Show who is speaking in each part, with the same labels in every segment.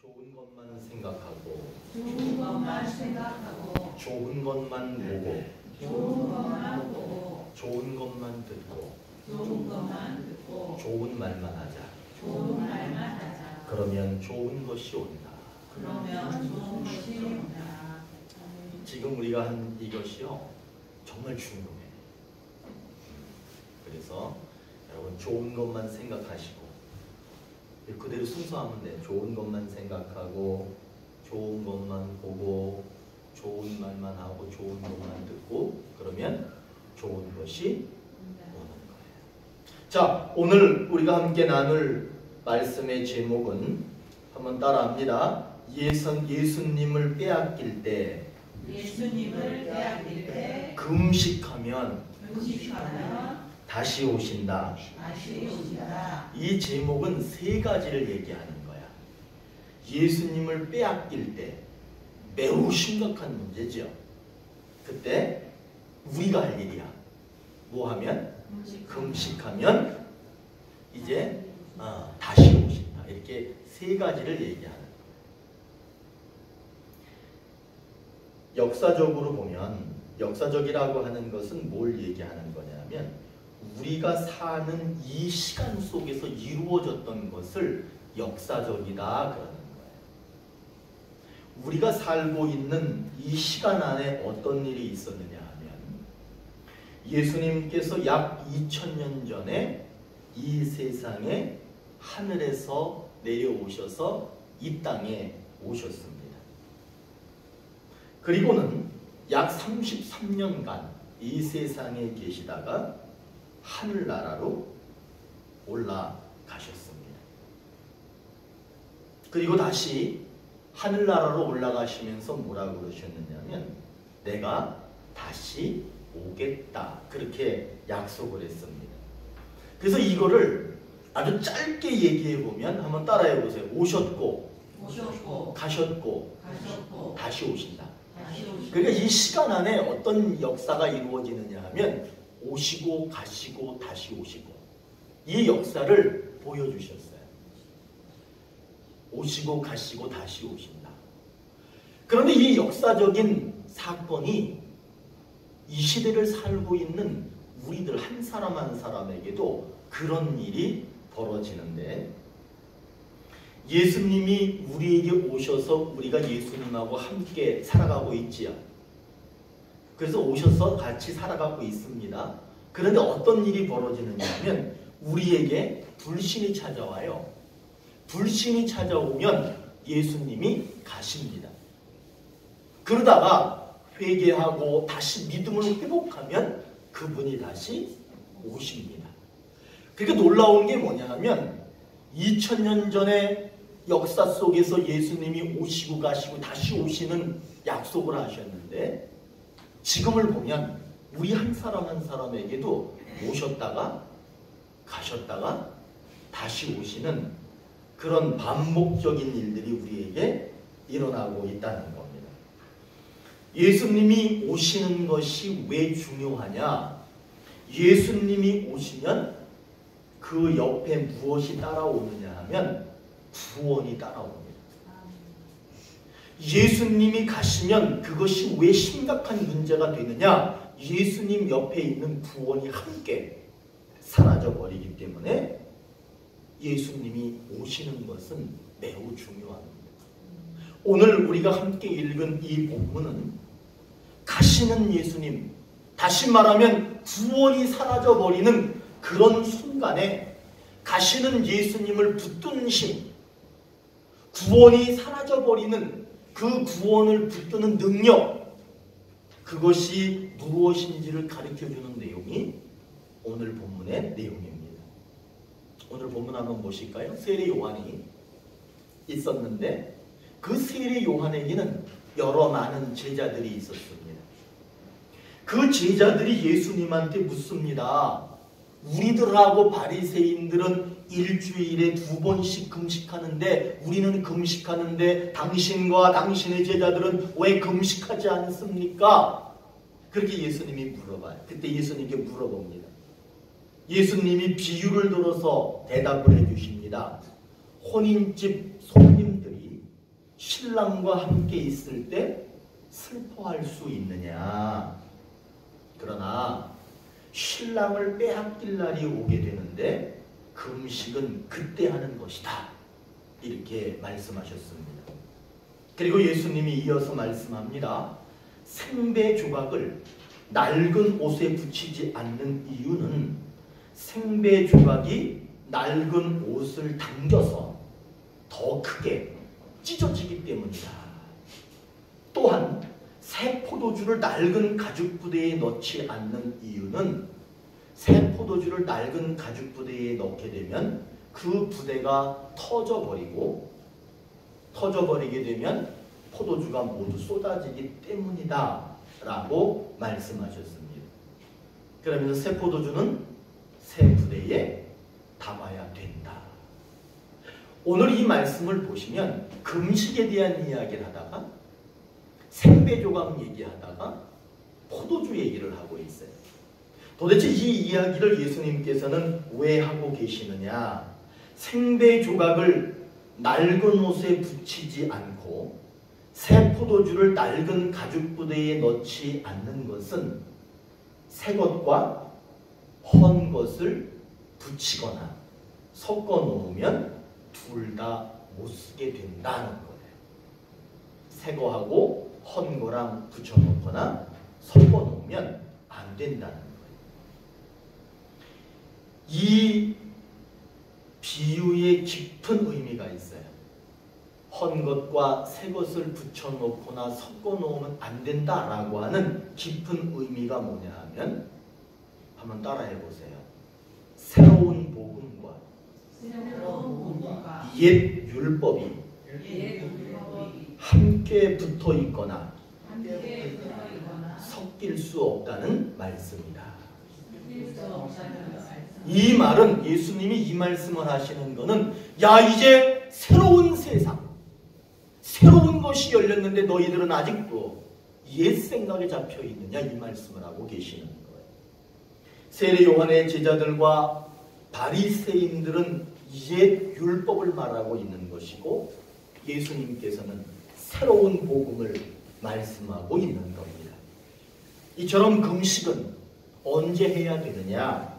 Speaker 1: 좋은 것만 생각하고
Speaker 2: 좋은 것만 생각하고
Speaker 1: 좋은 것만 보고
Speaker 2: 좋은 것만 보고
Speaker 1: 좋은 것만 듣고
Speaker 2: 좋은 것만 듣고
Speaker 1: 좋은 말만 하자.
Speaker 2: 좋은 말만 하자.
Speaker 1: 그러면 좋은 것이 온다.
Speaker 2: 그러면 좋은 것이 온다.
Speaker 1: 지금 우리가 한 이것이요 정말 중요해. 그래서 여러분 좋은 것만 생각하시고 그대로 순서하면 돼. 좋은 것만 생각하고 좋은 것만 보고 좋은 말만 하고 좋은 것만 듣고 그러면 좋은 것이 오는 거예요. 자, 오늘 우리가 함께 나눌 말씀의 제목은 한번 따라합니다. 예수님을 빼앗길 때
Speaker 2: 예수님을 빼앗길 때
Speaker 1: 금식하면 다시 오신다.
Speaker 2: 다시 오신다.
Speaker 1: 이 제목은 세 가지를 얘기하는 거야. 예수님을 빼앗길 때 매우 심각한 문제죠. 그때 우리가 할 일이야. 뭐 하면? 금식하면 이제 다시 오신다. 이렇게 세 가지를 얘기하는 거야. 역사적으로 보면 역사적이라고 하는 것은 뭘 얘기하는 거냐면 우리가 사는 이 시간 속에서 이루어졌던 것을 역사적이다 그러는 거예요. 우리가 살고 있는 이 시간 안에 어떤 일이 있었느냐 하면 예수님께서 약 2000년 전에 이 세상에 하늘에서 내려오셔서 이 땅에 오셨습니다. 그리고는 약 33년간 이 세상에 계시다가 하늘나라로 올라가셨습니다. 그리고 다시 하늘나라로 올라가시면서 뭐라고 그러셨느냐면 내가 다시 오겠다 그렇게 약속을 했습니다. 그래서 이거를 아주 짧게 얘기해 보면 한번 따라해 보세요. 오셨고 가셨고 다시 오신다. 그러니까 이 시간 안에 어떤 역사가 이루어지느냐 하면 오시고 가시고 다시 오시고 이 역사를 보여주셨어요. 오시고 가시고 다시 오신다. 그런데 이 역사적인 사건이 이 시대를 살고 있는 우리들 한 사람 한 사람에게도 그런 일이 벌어지는데 예수님이 우리에게 오셔서 우리가 예수님하고 함께 살아가고 있지요. 그래서 오셔서 같이 살아가고 있습니다. 그런데 어떤 일이 벌어지느냐 하면 우리에게 불신이 찾아와요. 불신이 찾아오면 예수님이 가십니다. 그러다가 회개하고 다시 믿음을 회복하면 그분이 다시 오십니다. 그러니까 놀라운 게 뭐냐 하면 2000년 전에 역사 속에서 예수님이 오시고 가시고 다시 오시는 약속을 하셨는데 지금을 보면 우리 한 사람 한 사람에게도 오셨다가 가셨다가 다시 오시는 그런 반복적인 일들이 우리에게 일어나고 있다는 겁니다. 예수님이 오시는 것이 왜 중요하냐? 예수님이 오시면 그 옆에 무엇이 따라오느냐 하면 구원이 따라옵니다. 예수님이 가시면 그것이 왜 심각한 문제가 되느냐? 예수님 옆에 있는 구원이 함께 사라져버리기 때문에 예수님이 오시는 것은 매우 중요합니다. 오늘 우리가 함께 읽은 이 본문은 가시는 예수님, 다시 말하면 구원이 사라져버리는 그런 순간에 가시는 예수님을 붙드는 힘, 구원이 사라져버리는 그 구원을 붙드는 능력, 그것이 무엇인지를 가르쳐주는 내용이 오늘 본문의 내용입니다. 오늘 본문 한번 보실까요? 세례 요한이 있었는데 그 세례 요한에게는 여러 많은 제자들이 있었습니다. 그 제자들이 예수님한테 묻습니다. 우리들하고 바리새인들은 일주일에 2번씩 금식하는데 우리는 금식하는데 당신과 당신의 제자들은 왜 금식하지 않습니까? 그렇게 예수님이 물어봐요. 그때 예수님께 물어봅니다. 예수님이 비유를 들어서 대답을 해주십니다. 혼인집 손님들이 신랑과 함께 있을 때 슬퍼할 수 있느냐? 그러나 신랑을 빼앗길 날이 오게 되는데 금식은 그때 하는 것이다. 이렇게 말씀하셨습니다. 그리고 예수님이 이어서 말씀합니다. 생배 조각을 낡은 옷에 붙이지 않는 이유는 생배 조각이 낡은 옷을 당겨서 더 크게 찢어지기 때문이다. 또한 새 포도주를 낡은 가죽 부대에 넣지 않는 이유는 새 포도주를 낡은 가죽 부대에 넣게 되면 그 부대가 터져버리게 되면 포도주가 모두 쏟아지기 때문이다 라고 말씀하셨습니다. 그러면서 새 포도주는 새 부대에 담아야 된다. 오늘 이 말씀을 보시면 금식에 대한 이야기를 하다가 생배조각 얘기하다가 포도주 얘기를 하고 있어요. 도대체 이 이야기를 예수님께서는 왜 하고 계시느냐? 생배조각을 낡은 옷에 붙이지 않고 새 포도주를 낡은 가죽 부대에 넣지 않는 것은 새 것과 헌 것을 붙이거나 섞어 놓으면 둘 다 못 쓰게 된다는 거예요. 새 거하고 헌 거랑 붙여 놓거나 섞어 놓으면 안 된다는 거예요. 이 비유에 깊은 의미가 있어요. 헌 것과 새 것을 붙여 놓거나 섞어 놓으면 안 된다라고 하는 깊은 의미가 뭐냐 하면 한번 따라해 보세요. 새로운 복음과 옛 율법이 함께 붙어 있거나 섞일 수 없다는 말씀이다. 이 말은 예수님이 이 말씀을 하시는 것은 야 이제 새로운 세상 새로운 것이 열렸는데 너희들은 아직도 옛 생각에 잡혀 있느냐 이 말씀을 하고 계시는 거예요. 세례 요한의 제자들과 바리새인들은 옛 율법을 말하고 있는 것이고 예수님께서는 새로운 복음을 말씀하고 있는 겁니다. 이처럼 금식은 언제 해야 되느냐?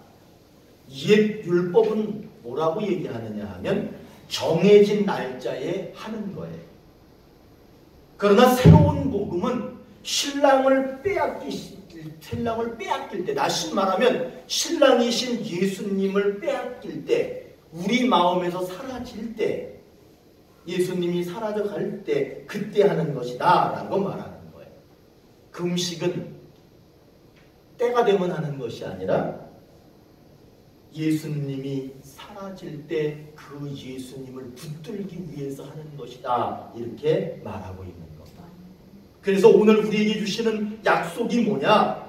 Speaker 1: 옛 율법은 뭐라고 얘기하느냐 하면 정해진 날짜에 하는 거예요. 그러나 새로운 복음은 신랑을 빼앗길 때, 다시 말하면 신랑이신 예수님을 빼앗길 때, 우리 마음에서 사라질 때, 예수님이 사라져갈 때 그때 하는 것이다 라고 말하는 거예요. 금식은 때가 되면 하는 것이 아니라 예수님이 사라질 때 그 예수님을 붙들기 위해서 하는 것이다 이렇게 말하고 있는 겁니다. 그래서 오늘 우리에게 주시는 약속이 뭐냐?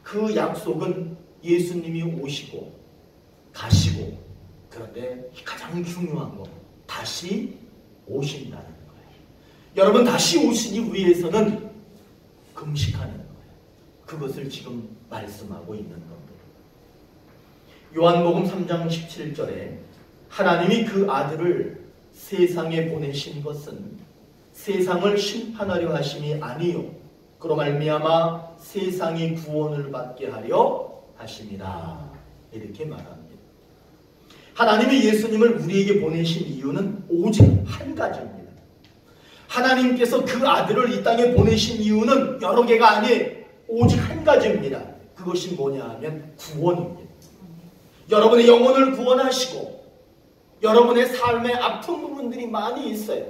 Speaker 1: 그 약속은 예수님이 오시고 가시고 그런데 가장 중요한 거 다시 오신다는 거예요. 여러분 다시 오시기 위해서는 금식하는 거예요. 그것을 지금 말씀하고 있는 겁니다. 요한복음 3장 17절에 하나님이 그 아들을 세상에 보내신 것은 세상을 심판하려 하심이 아니요 그로 말미암아 세상이 구원을 받게 하려 하심이라 이렇게 말합니다. 하나님이 예수님을 우리에게 보내신 이유는 오직 한 가지입니다. 하나님께서 그 아들을 이 땅에 보내신 이유는 여러 개가 아니에요. 오직 한 가지입니다. 그것이 뭐냐 하면 구원입니다. 여러분의 영혼을 구원하시고 여러분의 삶에 아픈 부분들이 많이 있어요.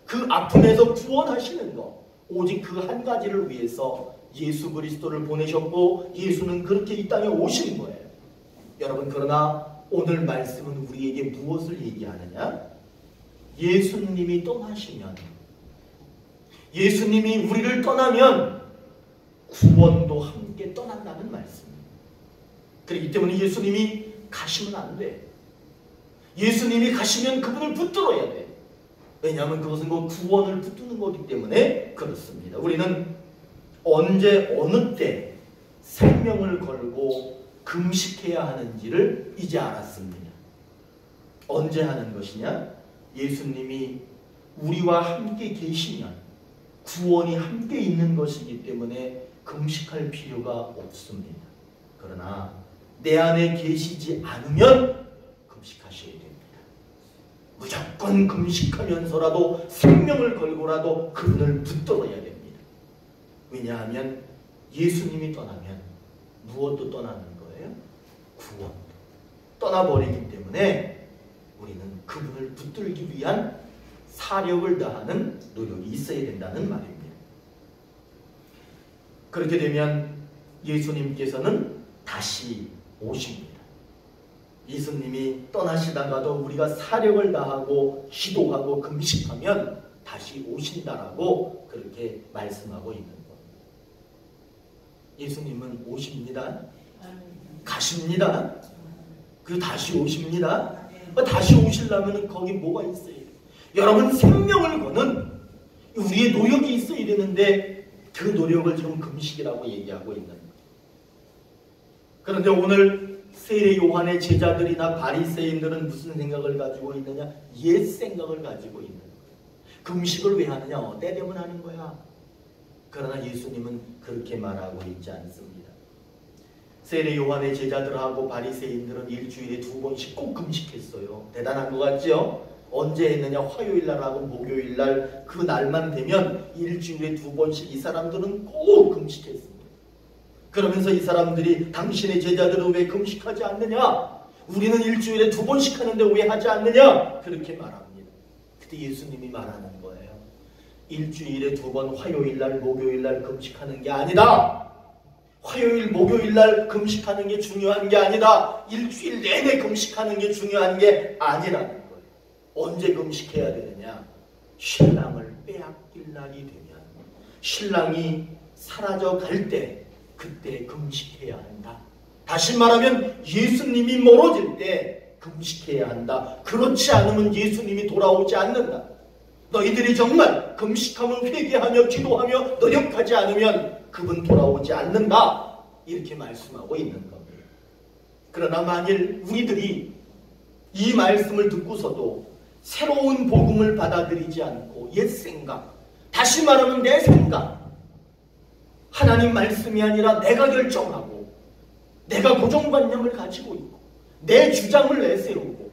Speaker 1: 그 아픔에서 구원하시는 것 오직 그 한 가지를 위해서 예수 그리스도를 보내셨고 예수는 그렇게 이 땅에 오신 거예요. 여러분 그러나 오늘 말씀은 우리에게 무엇을 얘기하느냐? 예수님이 떠나시면 예수님이 우리를 떠나면 구원도 함께 떠난다는 말씀입니다. 그렇기 때문에 예수님이 가시면 안 돼. 예수님이 가시면 그분을 붙들어야 돼. 왜냐하면 그것은 그 구원을 붙드는 거기 때문에 그렇습니다. 우리는 언제 어느 때 생명을 걸고 금식해야 하는지를 이제 알았습니다. 언제 하는 것이냐? 예수님이 우리와 함께 계시면 구원이 함께 있는 것이기 때문에 금식할 필요가 없습니다. 그러나 내 안에 계시지 않으면 금식하셔야 됩니다. 무조건 금식하면서라도 생명을 걸고라도 그분을 붙들어야 됩니다. 왜냐하면 예수님이 떠나면 무엇도 떠나는 거예요? 구원도 떠나버리기 때문에 우리는 그분을 붙들기 위한 사력을 다하는 노력이 있어야 된다는 말입니다. 그렇게 되면 예수님께서는 다시 오십니다. 예수님이 떠나시다가도 우리가 사력을 다하고 기도하고 금식하면 다시 오신다라고 그렇게 말씀하고 있는 겁니다. 예수님은 오십니다. 가십니다. 그리고 다시 오십니다. 다시 오시려면 거기 뭐가 있어요? 여러분, 생명을 거는 우리의 노력이 있어야 되는데 그 노력을 지금 금식이라고 얘기하고 있는 거예요. 그런데 오늘 세례 요한의 제자들이나 바리새인들은 무슨 생각을 가지고 있느냐? 옛 생각을 가지고 있는 거예요. 금식을 왜 하느냐? 때 되면 하는 거야. 그러나 예수님은 그렇게 말하고 있지 않습니다. 세례 요한의 제자들하고 바리새인들은 일주일에 2번씩 꼭 금식했어요. 대단한 것 같죠? 언제 했느냐? 화요일날하고 목요일날 그 날만 되면 일주일에 2번씩 이 사람들은 꼭 금식했습니다. 그러면서 이 사람들이 당신의 제자들은 왜 금식하지 않느냐? 우리는 일주일에 2번씩 하는데 왜 하지 않느냐? 그렇게 말합니다. 그때 예수님이 말하는 거예요. 일주일에 2번 화요일날 목요일날 금식하는 게 아니다. 화요일 목요일날 금식하는 게 중요한 게 아니다. 일주일 내내 금식하는 게 중요한 게 아니라는 거예요. 언제 금식해야 되느냐? 신랑을 빼앗길 날이 되면, 신랑이 사라져 갈 때 그때 금식해야 한다. 다시 말하면 예수님이 멀어질 때 금식해야 한다. 그렇지 않으면 예수님이 돌아오지 않는다. 너희들이 정말 금식하며 회개하며 기도하며 노력하지 않으면 그분 돌아오지 않는다. 이렇게 말씀하고 있는 겁니다. 그러나 만일 우리들이 이 말씀을 듣고서도 새로운 복음을 받아들이지 않고 옛 생각, 다시 말하면 내 생각, 하나님 말씀이 아니라 내가 결정하고 내가 고정관념을 가지고 있고 내 주장을 내세우고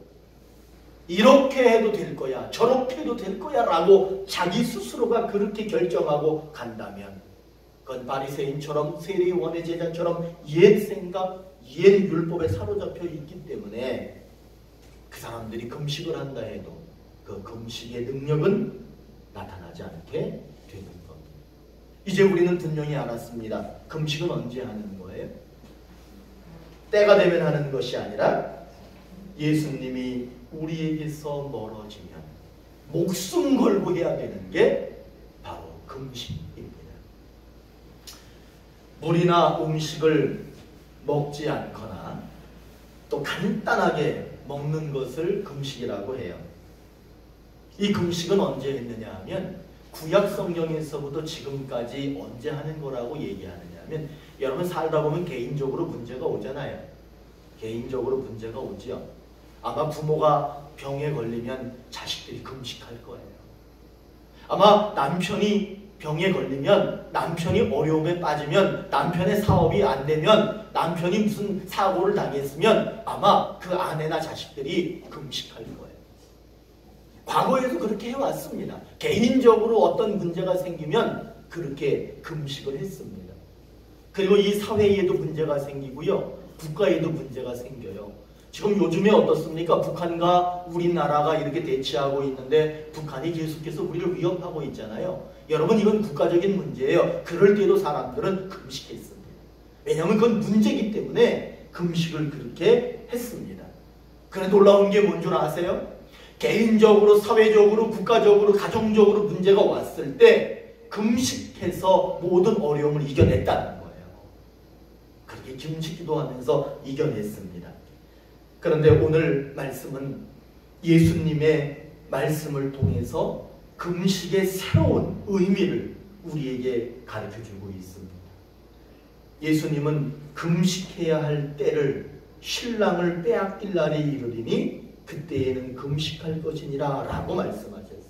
Speaker 1: 이렇게 해도 될 거야, 저렇게 해도 될 거야 라고 자기 스스로가 그렇게 결정하고 간다면 그건 바리새인처럼 세례 요한의 제자처럼 옛 생각, 옛 율법에 사로잡혀 있기 때문에 그 사람들이 금식을 한다 해도 그 금식의 능력은 나타나지 않게 되는 겁니다. 이제 우리는 분명히 알았습니다. 금식은 언제 하는 거예요? 때가 되면 하는 것이 아니라 예수님이 우리에게서 멀어지면 목숨 걸고 해야 되는 게 바로 금식입니다. 물이나 음식을 먹지 않거나 또 간단하게 먹는 것을 금식이라고 해요. 이 금식은 언제 했느냐 하면 구약 성경에서부터 지금까지 언제 하는 거라고 얘기하느냐 하면 여러분 살다 보면 개인적으로 문제가 오잖아요. 개인적으로 문제가 오죠. 아마 부모가 병에 걸리면 자식들이 금식할 거예요. 아마 남편이 병에 걸리면, 남편이 어려움에 빠지면, 남편의 사업이 안 되면, 남편이 무슨 사고를 당했으면 아마 그 아내나 자식들이 금식할 거예요. 과거에도 그렇게 해왔습니다. 개인적으로 어떤 문제가 생기면 그렇게 금식을 했습니다. 그리고 이 사회에도 문제가 생기고요. 국가에도 문제가 생겨요. 지금 요즘에 어떻습니까? 북한과 우리나라가 이렇게 대치하고 있는데 북한이 계속해서 우리를 위협하고 있잖아요. 여러분, 이건 국가적인 문제예요. 그럴 때도 사람들은 금식했습니다. 왜냐하면 그건 문제이기 때문에 금식을 그렇게 했습니다. 그런데 놀라운 게 뭔 줄 아세요? 개인적으로, 사회적으로, 국가적으로, 가정적으로 문제가 왔을 때 금식해서 모든 어려움을 이겨냈다는 거예요. 그렇게 금식 기도하면서 이겨냈습니다. 그런데 오늘 말씀은 예수님의 말씀을 통해서 금식의 새로운 의미를 우리에게 가르쳐주고 있습니다. 예수님은 금식해야 할 때를 신랑을 빼앗길 날이 이르리니 그때에는 금식할 것이니라 라고 말씀하셨습니다.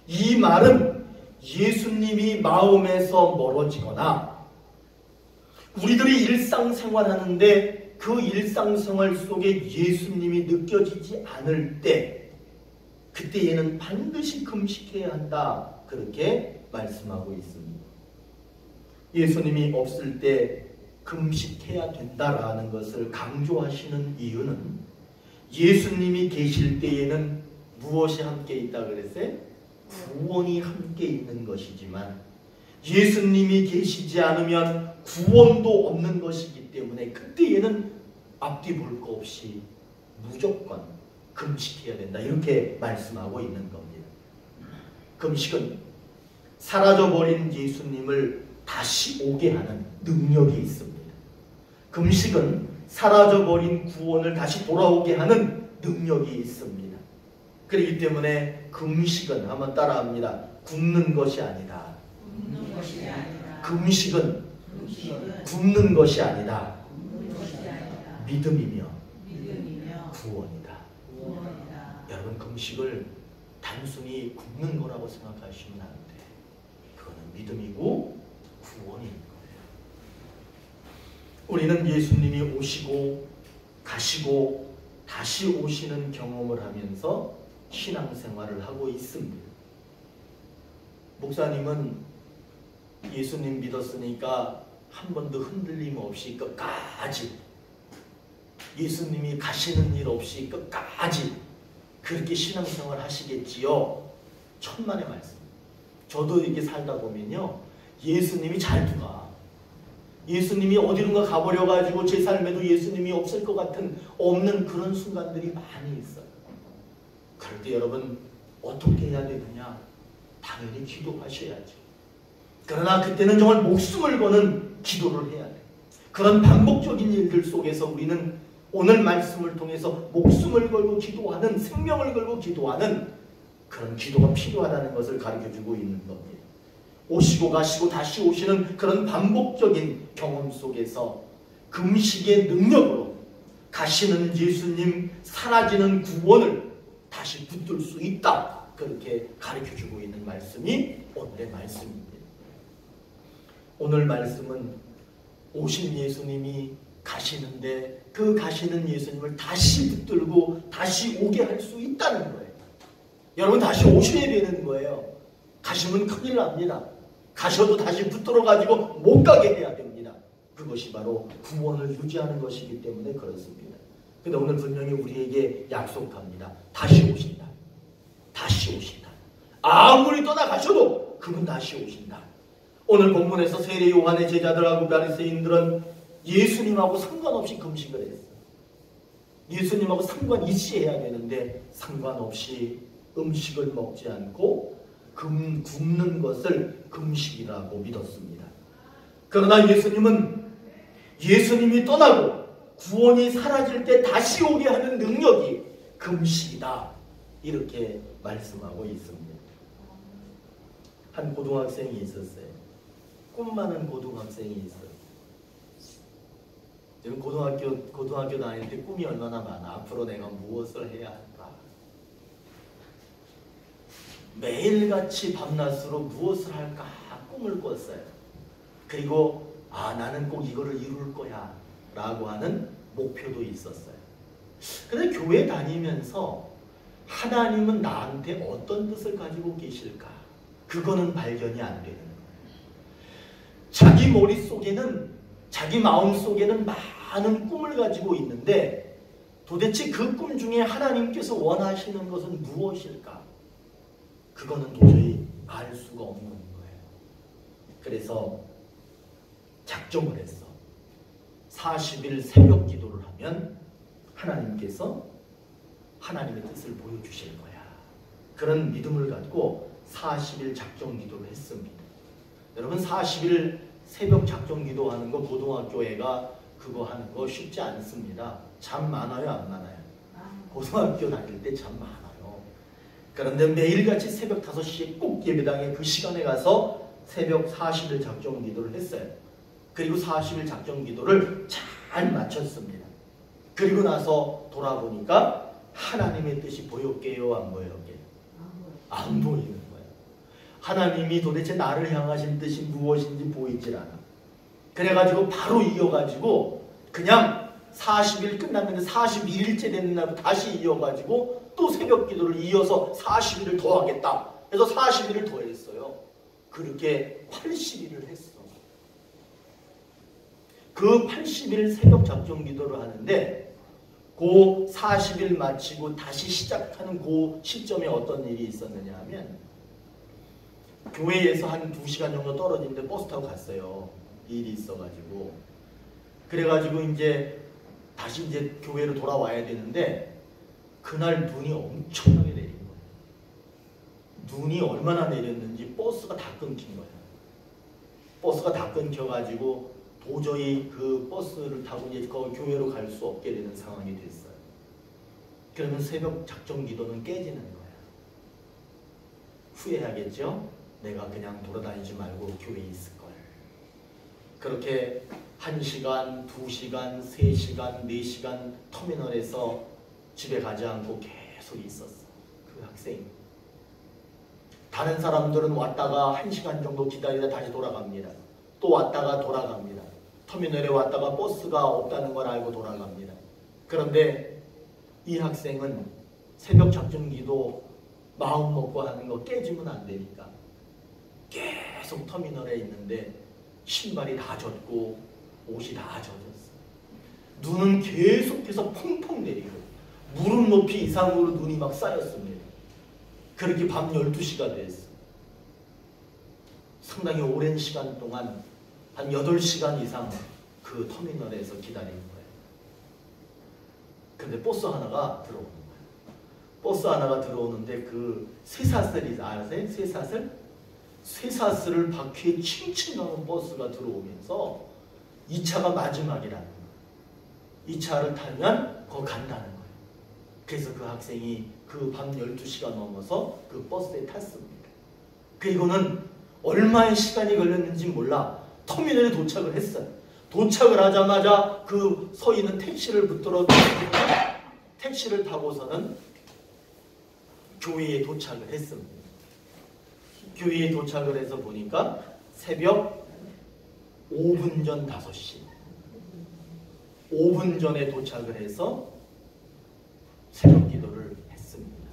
Speaker 1: 이 말은 예수님이 마음에서 멀어지거나 우리들이 일상생활하는데 그 일상생활 속에 예수님이 느껴지지 않을 때 그때에는 반드시 금식해야 한다. 그렇게 말씀하고 있습니다. 예수님이 없을 때 금식해야 된다라는 것을 강조하시는 이유는 예수님이 계실 때에는 무엇이 함께 있다 그랬어요? 구원이 함께 있는 것이지만 예수님이 계시지 않으면 구원도 없는 것이기 때문에 그때에는 앞뒤 볼 거 없이 무조건 금식해야 된다. 이렇게 말씀하고 있는 겁니다. 금식은 사라져버린 예수님을 다시 오게 하는 능력이 있습니다. 금식은 사라져버린 구원을 다시 돌아오게 하는 능력이 있습니다. 그렇기 때문에 금식은 한번 따라합니다. 굶는 것이 아니다.
Speaker 2: 굶는 것이 아니라
Speaker 1: 금식은
Speaker 2: 금식은
Speaker 1: 굶는 것이 아니다.
Speaker 2: 굶는 것이 아니라
Speaker 1: 믿음이며
Speaker 2: 믿음이며
Speaker 1: 구원이다.
Speaker 2: 구원이다.
Speaker 1: 여러분, 금식을 단순히 굶는 거라고 생각하시면 안 돼. 그거는 믿음이고 구원인 거예요. 우리는 예수님이 오시고 가시고 다시 오시는 경험을 하면서 신앙생활을 하고 있습니다. 목사님은 예수님 믿었으니까 한 번도 흔들림 없이 끝까지, 예수님이 가시는 일 없이 끝까지 그렇게 신앙생활 하시겠지요. 천만의 말씀. 저도 이렇게 살다 보면요, 예수님이 잘 두가. 예수님이 어디론가 가버려가지고 제 삶에도 예수님이 없을 것 같은, 없는 그런 순간들이 많이 있어요. 그럴 때 여러분 어떻게 해야 되느냐? 당연히 기도하셔야죠. 그러나 그때는 정말 목숨을 거는 기도를 해야 돼요. 그런 반복적인 일들 속에서 우리는 오늘 말씀을 통해서 목숨을 걸고 기도하는, 생명을 걸고 기도하는 그런 기도가 필요하다는 것을 가르쳐주고 있는 겁니다. 오시고 가시고 다시 오시는 그런 반복적인 경험 속에서 금식의 능력으로 가시는 예수님, 사라지는 구원을 다시 붙들 수 있다. 그렇게 가르쳐주고 있는 말씀이 오늘의 말씀입니다. 오늘 말씀은 오신 예수님이 가시는데 그 가시는 예수님을 다시 붙들고 다시 오게 할 수 있다는 거예요. 여러분, 다시 오셔야 되는 거예요. 가시면 큰일 납니다. 가셔도 다시 붙들어가지고 못 가게 해야 됩니다. 그것이 바로 구원을 유지하는 것이기 때문에 그렇습니다. 근데 오늘 분명히 우리에게 약속합니다. 다시 오신다. 다시 오신다. 아무리 떠나가셔도 그분 다시 오신다. 오늘 본문에서 세례 요한의 제자들하고 바리새인들은 예수님하고 상관없이 금식을 했어요. 예수님하고 상관 있어야 되는데 상관없이 음식을 먹지 않고 굶는 것을 금식이라고 믿었습니다. 그러나 예수님이 떠나고 구원이 사라질 때 다시 오게 하는 능력이 금식이다. 이렇게 말씀하고 있습니다. 한 고등학생이 있었어요. 꿈 많은 고등학생이 있어요. 지금 고등학교 다닐 때 꿈이 얼마나 많아. 앞으로 내가 무엇을 해야 할까. 매일같이 밤낮으로 무엇을 할까 꿈을 꿨어요. 그리고 나는 꼭 이거를 이룰 거야 라고 하는 목표도 있었어요. 그런데 교회 다니면서 하나님은 나한테 어떤 뜻을 가지고 계실까? 그거는 발견이 안 되는 거예요. 자기 머릿속에는, 자기 마음속에는 많은 꿈을 가지고 있는데 도대체 그 꿈 중에 하나님께서 원하시는 것은 무엇일까? 그거는 도저히 알 수가 없는 거예요. 그래서 작정을 했어. 40일 새벽 기도를 하면 하나님께서 하나님의 뜻을 보여주실 거야. 그런 믿음을 갖고 40일 작정 기도를 했습니다. 여러분, 40일 새벽 작정 기도하는 거, 고등학교 애가 그거 하는 거 쉽지 않습니다. 잠 많아요, 안 많아요? 고등학교 다닐 때 잠 많아요. 그런데 매일같이 새벽 5시에 꼭 예배당에 그 시간에 가서 새벽 40일 작정 기도를 했어요. 그리고 40일 작정 기도를 잘 마쳤습니다. 그리고 나서 돌아보니까 하나님의 뜻이 보였게요, 안 보였게요? 안 보이는 거예요. 하나님이 도대체 나를 향하신 뜻이 무엇인지 보이질 않아. 그래가지고 바로 이어가지고 그냥 40일 끝났는데 41일째 되는 날부터 다시 이어가지고 또 새벽 기도를 이어서 40일을 더 하겠다. 그래서 40일을 더 했어요. 그렇게 80일을 했어. 그 80일 새벽 작정 기도를 하는데 그 40일 마치고 다시 시작하는 그 시점에 어떤 일이 있었느냐 하면 교회에서 한 2시간 정도 떨어진데 버스 타고 갔어요. 일이 있어가지고. 그래가지고 이제 다시 이제 교회로 돌아와야 되는데 그날 눈이 엄청나게 내린 거예요. 눈이 얼마나 내렸는지 버스가 다 끊긴 거예요. 버스가 다 끊겨가지고 도저히 그 버스를 타고 이제 그 교회로 갈 수 없게 되는 상황이 됐어요. 그러면 새벽 작정 기도는 깨지는 거예요. 후회하겠죠? 내가 그냥 돌아다니지 말고 교회에 있을 걸. 그렇게 1시간, 2시간, 3시간, 4시간 터미널에서 집에 가지 않고 계속 있었어. 그 학생이. 다른 사람들은 왔다가 1시간 정도 기다리다 다시 돌아갑니다. 또 왔다가 돌아갑니다. 터미널에 왔다가 버스가 없다는 걸 알고 돌아갑니다. 그런데 이 학생은 새벽 작정 기도 마음 먹고 하는 거 깨지면 안 되니까 계속 터미널에 있는데 신발이 다 젖고 옷이 다 젖었어. 눈은 계속해서 펑펑 내리고 무릎 높이 이상으로 눈이 막 쌓였습니다. 그렇게 밤 12시가 됐어. 상당히 오랜 시간 동안 한 8시간 이상 그 터미널에서 기다린 거예요. 근데 버스 하나가 들어오는 거예요. 버스 하나가 들어오는데 그 쇠사슬이 아세요? 쇠사슬? 쇠사슬을 바퀴에 칭칭 가는 버스가 들어오면서 이 차가 마지막이라는 거예요. 이 차를 타면 거기 간다는 거예요. 그래서 그 학생이 그 밤 12시가 넘어서 그 버스에 탔습니다. 그리고는 얼마의 시간이 걸렸는지 몰라. 터미널에 도착을 했어요. 도착을 하자마자 그 서 있는 택시를 붙들어 택시를 타고서는 교회에 도착을 했습니다. 교회에 도착을 해서 보니까 새벽 5분 전 5시 5분 전에 도착을 해서 새벽 기도를 했습니다.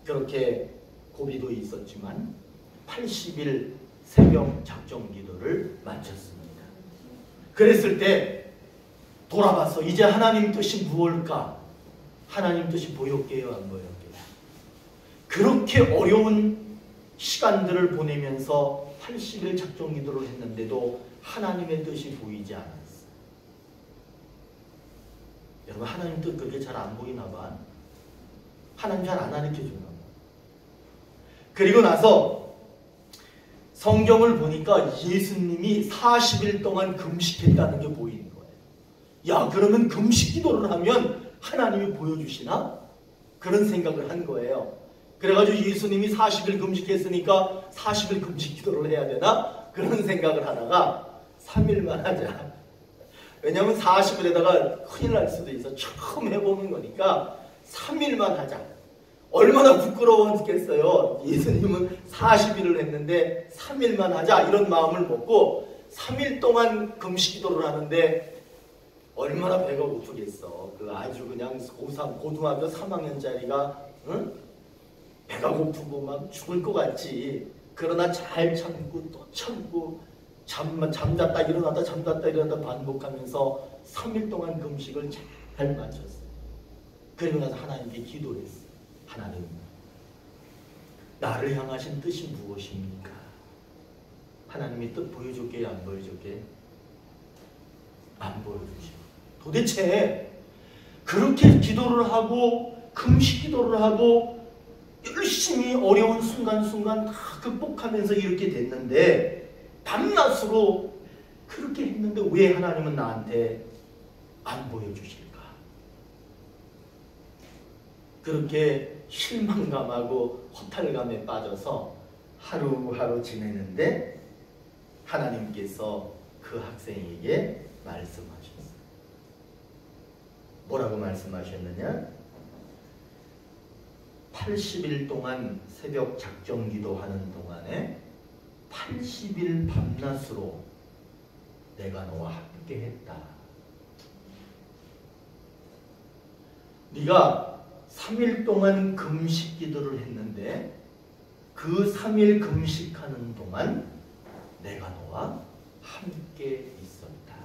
Speaker 1: 그렇게 고비도 있었지만 80일 새벽 작정 기도를 마쳤습니다. 그랬을 때 돌아봤어. 이제 하나님 뜻이 무엇일까? 하나님 뜻이 보였게요? 안 보였게요? 그렇게 어려운 시간들을 보내면서 80일 작정 기도를 했는데도 하나님의 뜻이 보이지 않았어요. 여러분 하나님 뜻 그렇게 잘 안 보이나 봐. 하나님 잘 안 가르쳐주나 봐. 그리고 나서 성경을 보니까 예수님이 40일 동안 금식했다는 게 보이는 거예요. 야, 그러면 금식 기도를 하면 하나님이 보여주시나? 그런 생각을 한 거예요. 그래가지고 예수님이 40일 금식했으니까 40일 금식 기도를 해야 되나? 그런 생각을 하다가 3일만 하자. 왜냐하면 40일에다가 큰일 날 수도 있어. 처음 해보는 거니까 3일만 하자. 얼마나 부끄러웠겠어요. 예수님은 40일을 했는데 3일만 하자 이런 마음을 먹고 3일 동안 금식 기도를 하는데 얼마나 배가 고프겠어. 그 아주 그냥 고3 고등학교 3학년짜리가 응? 배가 고프고 막 죽을 것 같지. 그러나 잘 참고 또 참고 잠잤다 일어났다 잠잤다 일어났다 반복하면서 3일 동안 금식을 잘 마쳤어요. 그리고 나서 하나님께 기도했어요. 하나님, 나를 향하신 뜻이 무엇입니까? 하나님이 뜻 보여줄게, 안 보여줄게? 안 보여주죠. 도대체 그렇게 기도를 하고 금식 기도를 하고 열심히 어려운 순간순간 다 극복하면서 이렇게 됐는데 밤낮으로 그렇게 했는데 왜 하나님은 나한테 안 보여주실까? 그렇게 실망감하고 허탈감에 빠져서 하루하루 지내는데 하나님께서 그 학생에게 말씀하셨어요. 뭐라고 말씀하셨느냐? 80일 동안 새벽 작정 기도하는 동안에 80일 밤낮으로 내가 너와 함께 했다. 네가 3일 동안 금식 기도를 했는데 그 3일 금식하는 동안 내가 너와 함께 있었다.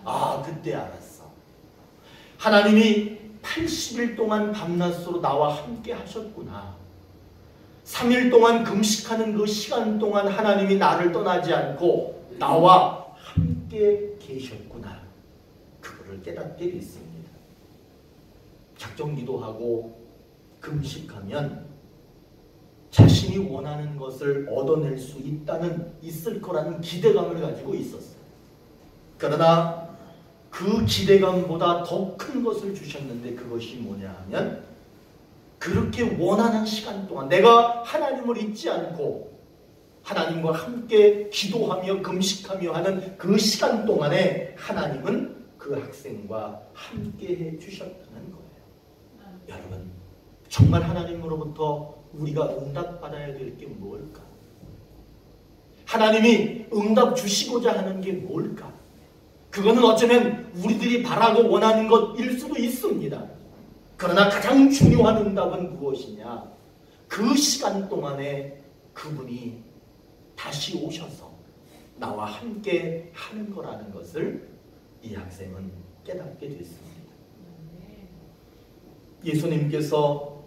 Speaker 1: 아, 그때 알았어. 하나님이 80일 동안 밤낮으로 나와 함께 하셨구나. 3일 동안 금식하는 그 시간 동안 하나님이 나를 떠나지 않고 나와 함께 계셨구나. 그거를 깨닫게 됐습니다. 작정기도하고 금식하면 자신이 원하는 것을 얻어낼 수 있을 거라는 기대감을 가지고 있었어요. 그러나 그 기대감보다 더 큰 것을 주셨는데 그것이 뭐냐 하면 그렇게 원하는 시간 동안 내가 하나님을 잊지 않고 하나님과 함께 기도하며 금식하며 하는 그 시간 동안에 하나님은 그 학생과 함께 해 주셨다는 거예요. 여러분, 정말 하나님으로부터 우리가 응답받아야 될 게 뭘까? 하나님이 응답 주시고자 하는 게 뭘까? 그거는 어쩌면 우리들이 바라고 원하는 것일 수도 있습니다. 그러나 가장 중요한 응답은 무엇이냐? 그 시간 동안에 그분이 다시 오셔서 나와 함께 하는 거라는 것을 이 학생은 깨닫게 됐습니다. 예수님께서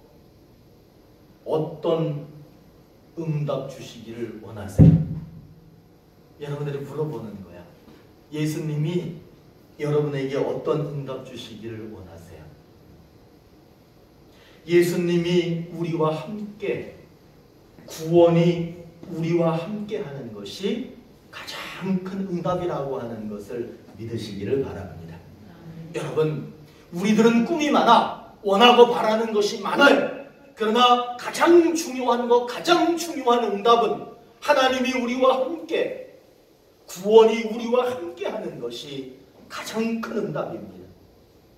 Speaker 1: 어떤 응답 주시기를 원하세요? 여러분들이 물어보는 거야. 예수님이 여러분에게 어떤 응답 주시기를 원하세요? 예수님이 우리와 함께, 구원이 우리와 함께 하는 것이 가장 큰 응답이라고 하는 것을 믿으시기를 바랍니다. 여러분, 우리들은 꿈이 많아, 원하고 바라는 것이 많아요. 그러나 가장 중요한 것, 가장 중요한 응답은 하나님이 우리와 함께, 구원이 우리와 함께 하는 것이 가장 큰 응답입니다.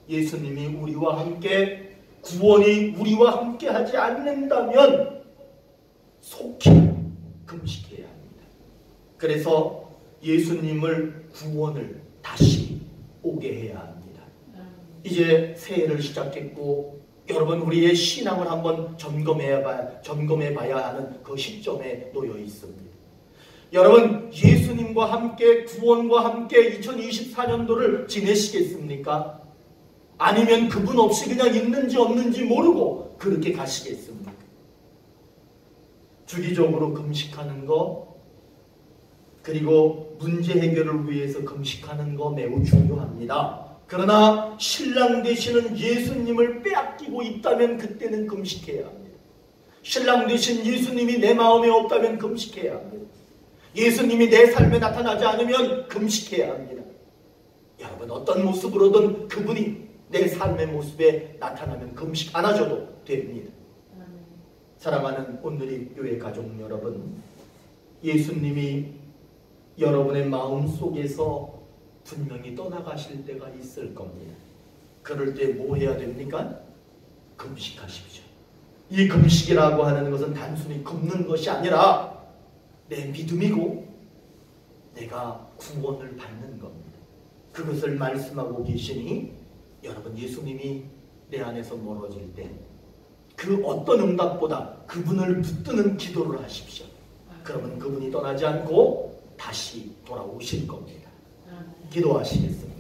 Speaker 1: 예수님이 우리와 함께, 구원이 우리와 함께 하지 않는다면 속히 금식해야 합니다. 그래서 예수님을, 구원을 다시 오게 해야 합니다. 이제 새해를 시작했고 여러분, 우리의 신앙을 한번 점검해 봐야 하는 그 시점에 놓여 있습니다. 여러분, 예수님과 함께, 구원과 함께 2024년도를 지내시겠습니까? 아니면 그분 없이 그냥 있는지 없는지 모르고 그렇게 가시겠습니까? 주기적으로 금식하는 거, 그리고 문제 해결을 위해서 금식하는 거 매우 중요합니다. 그러나 신랑 되시는 예수님을 빼앗기고 있다면 그때는 금식해야 합니다. 신랑 되신 예수님이 내 마음에 없다면 금식해야 합니다. 예수님이 내 삶에 나타나지 않으면 금식해야 합니다. 여러분, 어떤 모습으로든 그분이 내 삶의 모습에 나타나면 금식 안 하셔도 됩니다. 사랑하는 온누리 교회 가족 여러분, 예수님이 여러분의 마음 속에서 분명히 떠나가실 때가 있을 겁니다. 그럴 때 뭐 해야 됩니까? 금식하십시오. 이 금식이라고 하는 것은 단순히 굶는 것이 아니라 내 믿음이고 내가 구원을 받는 겁니다. 그것을 말씀하고 계시니 여러분, 예수님이 내 안에서 멀어질 때 그 어떤 응답보다 그분을 붙드는 기도를 하십시오. 그러면 그분이 떠나지 않고 다시 돌아오실 겁니다. 기도하시겠습니다.